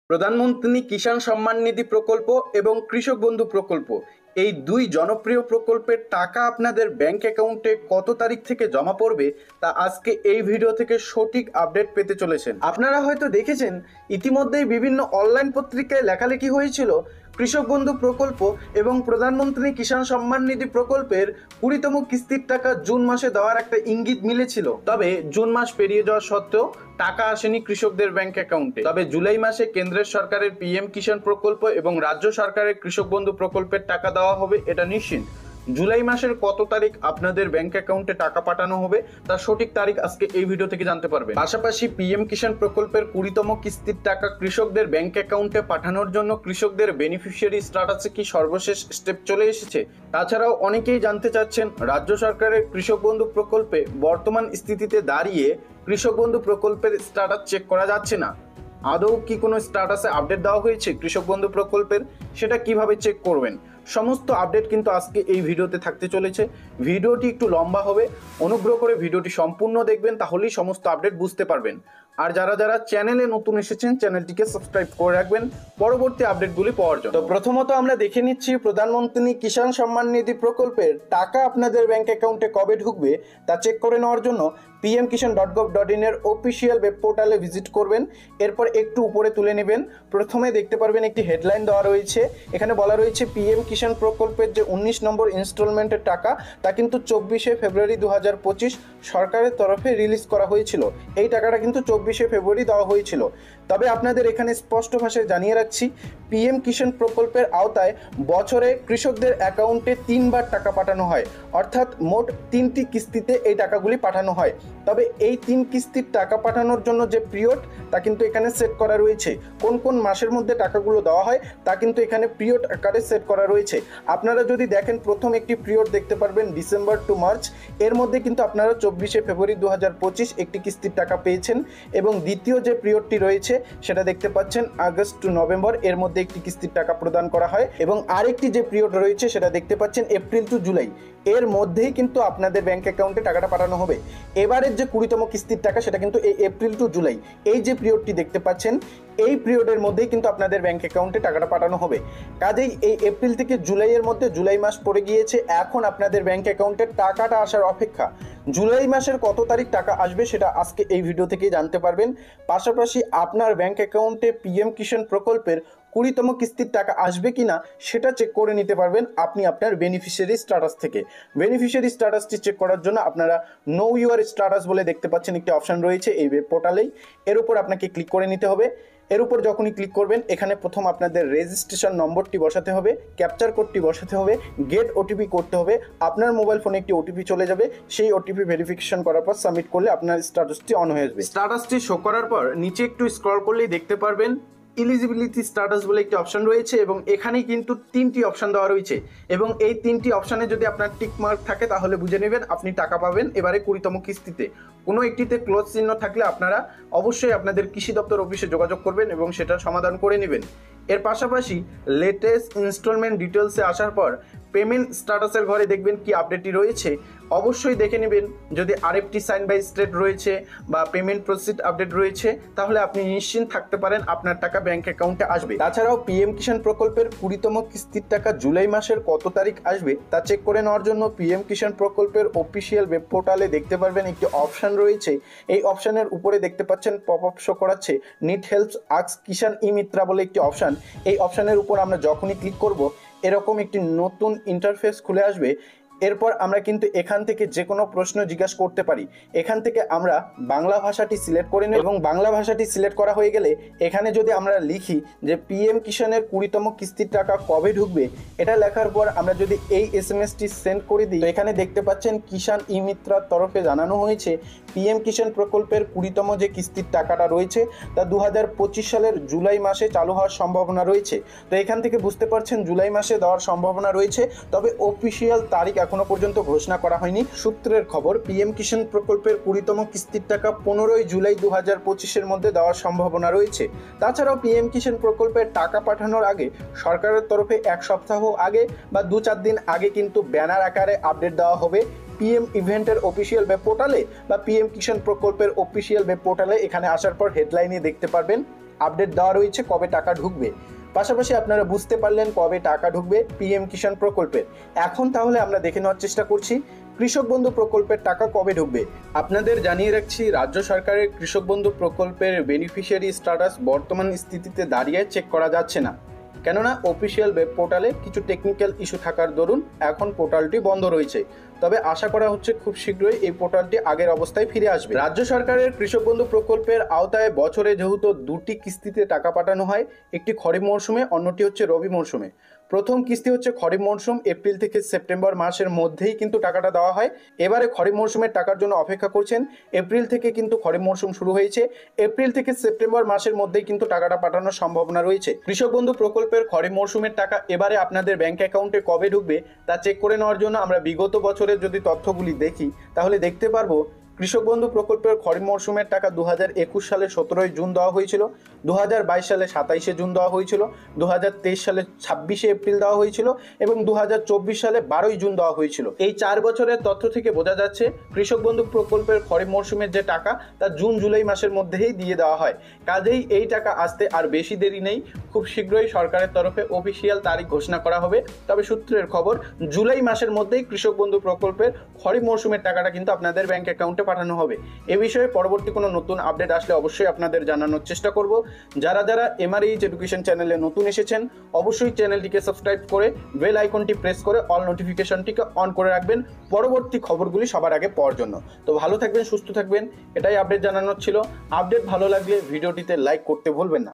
প্রধানমন্ত্রী কিষাণ সম্মান নিধি প্রকল্প এবং কৃষক বন্ধু প্রকল্প এই দুই জনপ্রিয় প্রকল্পের টাকা আপনাদের ব্যাংক অ্যাকাউন্টে কত তারিখ থেকে জমা পড়বে তা আজকে এই ভিডিও থেকে সঠিক আপডেট পেতে চলেছেন। আপনারা হয়তো দেখেছেন ইতিমধ্যেই বিভিন্ন অনলাইন পত্রিকায় লেখালেখি হয়েছিল কৃষক বন্ধু প্রকল্প এবং প্রধানমন্ত্রী কিষাণ সম্মান নিধি প্রকল্পের 20তম কিস্তির টাকা জুন মাসে দেওয়ার একটা ইঙ্গিত মিলেছিল। তবে জুন মাস পেরিয়ে যাওয়া সত্ত্বেও টাকা আসেনি কৃষকদের ব্যাংক অ্যাকাউন্টে। তবে জুলাই মাসে কেন্দ্রের সরকারের পিএম কিষাণ প্রকল্প এবং রাজ্য সরকারের কৃষক বন্ধু প্রকল্পের টাকা দেওয়া হবে, এটা নিশ্চিত। জুলাই মাসের কত তারিখ আপনাদের ব্যাংক অ্যাকাউন্টে টাকা পাঠানো হবে তার সঠিক তারিখ আজকে এই ভিডিও থেকে জানতে পারবেন। পাশাপাশি পিএম কিষাণ প্রকল্পের 20তম কিস্তির টাকা কৃষকদের ব্যাংক অ্যাকাউন্টে পাঠানোর জন্য কৃষকদের বেনিফিশিয়ারি স্ট্যাটাসে কি সর্বশেষ স্টেপ চলে এসেছে। তাছাড়াও অনেকেই জানতে চাচ্ছেন রাজ্য সরকারের কৃষক বন্ধু প্রকল্পে বর্তমান স্থিতিতে দাঁড়িয়ে কৃষক বন্ধু প্রকল্পের স্ট্যাটাস চেক করা যাচ্ছে না। আদৌ কি কোনো স্ট্যাটাসে আপডেট দেওয়া হয়েছে কৃষক বন্ধু প্রকল্পের, সেটা কিভাবে চেক করবেন? সমস্ত আপডেট কিন্তু আজকে এই ভিডিওতে থাকতে চলেছে। ভিডিওটি একটু লম্বা হবে, অনুগ্রহ করে ভিডিওটি সম্পূর্ণ দেখবেন, তাহলেই সমস্ত আপডেট বুঝতে পারবেন। আর যারা যারা চ্যানেলে নতুন এসেছেন চ্যানেলটিকে সাবস্ক্রাইব করে রাখবেন পরবর্তী আপডেটগুলি পাওয়ার জন্য। তো প্রথমত আমরা দেখে নিচ্ছি প্রধানমন্ত্রী কিষাণ সম্মান নিধি প্রকল্পের টাকা আপনাদের ব্যাংক অ্যাকাউন্টে কবে ঢুকবে তা চেক করে নেওয়ার জন্য pmkishan.gov.in এর অফিসিয়াল ওয়েব পোর্টালে ভিজিট করবেন। এরপর একটু উপরে তুলে নেবেন, প্রথমে দেখতে পারবেন একটি হেডলাইন দেওয়া রয়েছে। এখানে বলা রয়েছে পিএম কিষাণ প্রকল্পের যে 19 নম্বর ইনস্টলমেন্টের টাকা তা কিন্তু 24শে ফেব্রুয়ারি 2025 সরকারের তরফে রিলিজ করা হয়েছিল। এই টাকাটা কিন্তু 24শে ফেব্রুয়ারি দেওয়া হয়েছিল। তবে আপনাদের এখানে স্পষ্ট ভাষায় জানিয়ে রাখছি, পিএম কিষাণ প্রকল্পের আওতায় বছরে কৃষকদের অ্যাকাউন্টে 3বার টাকা পাঠানো হয়, অর্থাৎ মোট 3টি কিস্তিতে এই টাকাগুলি পাঠানো হয়। তবে এই 3 কিস্তির টাকা পাঠানোর জন্য যে পিরিয়ড তা কিন্তু এখানে সেট করা রয়েছে। কোন কোন মাসের মধ্যে টাকাগুলো দেওয়া হয় তা কিন্তু এখানে পিরিয়ড আকারে সেট করা রয়েছে। আপনারা যদি দেখেন প্রথম একটি পিরিয়ড দেখতে পারবেন ডিসেম্বর টু মার্চ, এর মধ্যে কিন্তু আপনারা 24শে ফেব্রুয়ারি 2025 একটি কিস্তির টাকা পেয়েছেন। এবং দ্বিতীয় যে পিরিয়ডটি রয়েছে সেটা দেখতে পাচ্ছেন আগস্ট টু নভেম্বর, এর মধ্যে একটি কিস্তির টাকা প্রদান করা হয়। এবং আরেকটি যে পিরিয়ড রয়েছে সেটা দেখতে পাচ্ছেন এপ্রিল টু জুলাই, এর মধ্যেই কিন্তু আপনাদের ব্যাংক অ্যাকাউন্টে টাকাটা পাঠানো হবে। এবারের যে 20তম কিস্তির টাকা সেটা কিন্তু এই এপ্রিল টু জুলাই, এই যে পিরিয়ডটি দেখতে পাচ্ছেন এই পিরিয়ডের মধ্যেই কিন্তু আপনাদের ব্যাংক অ্যাকাউন্টে টাকাটা পাঠানো হবে। কাজেই এই এপ্রিল থেকে জুলাইয়ের মধ্যে জুলাই মাস পড়ে গিয়েছে, এখন আপনাদের ব্যাংক অ্যাকাউন্টে টাকাটা আসার অপেক্ষা। জুলাই মাসের কত তারিখ টাকা আসবে সেটা আজকে এই ভিডিও থেকেই জানতে পারবেন। পাশাপাশি আপনার ব্যাংক অ্যাকাউন্টে পিএম কিষাণ প্রকল্পের 20তম কিস্তির টাকা আসবে কিনা সেটা চেক করে নিতে পারবেন আপনি আপনার বেনিফিশিয়ারি স্ট্যাটাস থেকে। বেনিফিশিয়ারি স্ট্যাটাসটি চেক করার জন্য আপনারা নো ইউর স্ট্যাটাস বলে দেখতে পাচ্ছেন একটি অপশন রয়েছে এই ওয়েব পোর্টালেই, এর উপর আপনাকে ক্লিক করে নিতে হবে। এর উপর যখনই ক্লিক করবেন এখানে প্রথম আপনাদের রেজিস্ট্রেশন নম্বরটি বসাতে হবে, ক্যাপচার কোডটি বসাতে হবে, গেট ওটিপি করতে হবে। আপনার মোবাইল ফোনে একটি ওটিপি চলে যাবে, সেই ওটিপি ভেরিফিকেশন করার পর সাবমিট করলে আপনার স্ট্যাটাসটি অন হয়ে যাবে। স্ট্যাটাসটি শো করার পর নিচে একটু স্ক্রল করলেই দেখতে পারবেন এলিজিবিলিটি স্ট্যাটাস বলে একটি অপশন রয়েছে এবং এখানেই কিন্তু 3টি অপশন দেওয়া রয়েছে। এবং এই 3টি অপশানে যদি আপনার টিক মার্ক থাকে তাহলে বুঝে নেবেন আপনি টাকা পাবেন এবারে 20তম কিস্তিতে। কোনো একটিতে ক্লোজ চিহ্ন থাকলে আপনারা অবশ্যই আপনাদের কৃষি দপ্তর অফিসে যোগাযোগ করবেন এবং সেটা সমাধান করে নেবেন। এর পাশাপাশি লেটেস্ট ইনস্টলমেন্ট ডিটেলসে আসার পর পেমেন্ট স্ট্যাটাসের ঘরে দেখবেন কি আপডেটটি রয়েছে, অবশ্যই দেখে নেবেন। যদি আরএফটি সাইন বাই স্টেট রয়েছে বা পেমেন্ট প্রসিড আপডেট রয়েছে তাহলে আপনি নিশ্চিন্ত থাকতে পারেন আপনার টাকা ব্যাংক অ্যাকাউন্টে আসবে। তাছাড়াও পিএম কিষাণ প্রকল্পের 20তম কিস্তির টাকা জুলাই মাসের কত তারিখ আসবে তা চেক করে নেওয়ার জন্য পিএম কিষাণ প্রকল্পের অফিসিয়াল ওয়েব পোর্টালে দেখতে পারবেন একটি অপশান রয়েছে। এই অপশানের উপরে দেখতে পাচ্ছেন পপ আপ শো করাচ্ছে নিড হেল্প আস্ক কিষাণ ই মিত্রা বলে একটি অপশান। এই অপশানের উপর আমরা যখনই ক্লিক করব এরকম একটি নতুন ইন্টারফেস খুলে আসবে। এরপর আমরা কিন্তু এখান থেকে যে কোনো প্রশ্ন জিজ্ঞাসা করতে পারি। এখান থেকে আমরা বাংলা ভাষাটি সিলেক্ট করে নেব এবং বাংলা ভাষাটি সিলেক্ট করা হয়ে গেলে এখানে যদি আমরা লিখি যে পিএম কিষাণের 20তম কিস্তির টাকা কবে ঢুকবে, এটা লেখার পর আমরা যদি এই এসএমএসটি সেন্ড করে দিই, এখানে দেখতে পাচ্ছেন কিষাণ ই মিত্রার তরফে জানানো হয়েছে পিএম কিষাণ প্রকল্পের 20তম যে কিস্তির টাকাটা রয়েছে তা 2025 সালের জুলাই মাসে চালু হওয়ার সম্ভাবনা রয়েছে। তো এখান থেকে বুঝতে পারছেন জুলাই মাসে দেওয়ার সম্ভাবনা রয়েছে, তবে অফিসিয়াল তারিখ এখনো পর্যন্ত ঘোষণা করা হয়নি। সূত্রের খবর পিএম কিষাণ প্রকল্পের 20তম কিস্তির টাকা 15ই জুলাই 2025-এর মধ্যে দেওয়ার সম্ভাবনা রয়েছে। তাছাড়াও পিএম কিষাণ প্রকল্পের টাকা পাঠানোর আগে সরকারের তরফে 1 সপ্তাহ আগে বা 2-4 দিন আগে কিন্তু ব্যানার আকারে আপডেট দেওয়া হবে পিএম ইভেন্টের অফিসিয়াল ওয়েব পোর্টালে বা পিএম কিষাণ প্রকল্পের অফিসিয়াল ওয়েব পোর্টালে। এখানে আসার পর হেডলাইনে দেখতে পারবেন আপডেট দেওয়া রয়েছে কবে টাকা ঢুকবে। পাশাপাশি আপনারা বুঝতে পারলেন কবে টাকা ঢুকবে পিএম কিষাণ প্রকল্পের। এখন তাহলে আমরা দেখে নেওয়ার চেষ্টা করছি কৃষক বন্ধু প্রকল্পের টাকা কবে ঢুকবে। আপনাদের জানিয়ে রাখছি, রাজ্য সরকারের কৃষক বন্ধু প্রকল্পের বেনিফিশিয়ারি স্ট্যাটাস বর্তমান স্থিতিতে দাঁড়িয়ে চেক করা যাচ্ছে না, কেননা অফিসিয়াল ওয়েব পোর্টালে কিছু টেকনিক্যাল ইস্যু থাকার দরুন এখন পোর্টালটি বন্ধ রয়েছে। তবে আশা করা হচ্ছে খুব শীঘ্রই এই পোর্টালটি আগের অবস্থায় ফিরে আসবে। রাজ্য সরকারের কৃষক বন্ধু প্রকল্পের আওতায় বছরে যেহেতু দুটি কিস্তিতে টাকা পাঠানো হয়, একটি খরিফ মরশুমে, অন্যটি হচ্ছে রবি মরশুমে। প্রথম কিস্তি হচ্ছে খরিফ মরশুম, এপ্রিল থেকে সেপ্টেম্বর মাসের মধ্যেই কিন্তু টাকাটা দেওয়া হয়। এবারে খরিফ মরশুমের টাকার জন্য অপেক্ষা করছেন, এপ্রিল থেকে কিন্তু খরিফ মরশুম শুরু হয়েছে, এপ্রিল থেকে সেপ্টেম্বর মাসের মধ্যেই কিন্তু টাকাটা পাঠানোর সম্ভাবনা রয়েছে। কৃষক বন্ধু প্রকল্পের খরিফ মরশুমের টাকা এবারে আপনাদের ব্যাংক অ্যাকাউন্টে কবে ঢুকবে তা চেক করে নেওয়ার জন্য আমরা বিগত বছরের যদি তথ্যগুলি দেখি তাহলে দেখতে পারবো কৃষক বন্ধু প্রকল্পের খরিফ মরশুমের টাকা 2021 সালে 17 জুন দেওয়া হয়েছিল, 2022 সালে 27 জুন দেওয়া হয়েছিল, 2023 সালে 26 এপ্রিল দেওয়া হয়েছিল এবং 2024 সালে 12 জুন দেওয়া হয়েছিল। এই 4 বছরের তথ্য থেকে বোঝা যাচ্ছে কৃষক বন্ধু প্রকল্পের খরিফ মরশুমের যে টাকা তা জুন জুলাই মাসের মধ্যেই দিয়ে দেওয়া হয়। কাজেই এই টাকা আসতে আর বেশি দেরি নেই, খুব শীঘ্রই সরকারের তরফে অফিসিয়াল তারিখ ঘোষণা করা হবে। তবে সূত্রের খবর জুলাই মাসের মধ্যেই কৃষক বন্ধু প্রকল্পের খরিফ মরশুমের টাকাটা কিন্তু আপনাদের ব্যাংক অ্যাকাউন্টে পাঠানো হবে। এ বিষয়ে পরবর্তী কোনো নতুন আপডেট আসলে অবশ্যই আপনাদের জানানোর চেষ্টা করব। যারা যারা এমআরএইচ এডুকেশন চ্যানেলে নতুন এসেছেন অবশ্যই চ্যানেলটিকে সাবস্ক্রাইব করে বেল আইকনটি প্রেস করে অল নোটিফিকেশনটিকে অন করে রাখবেন পরবর্তী খবরগুলি সবার আগে পাওয়ার জন্য। তো ভালো থাকবেন, সুস্থ থাকবেন, এটাই আপডেট জানানোর ছিল। আপডেট ভালো লাগলে ভিডিওটিতে লাইক করতে ভুলবেন না।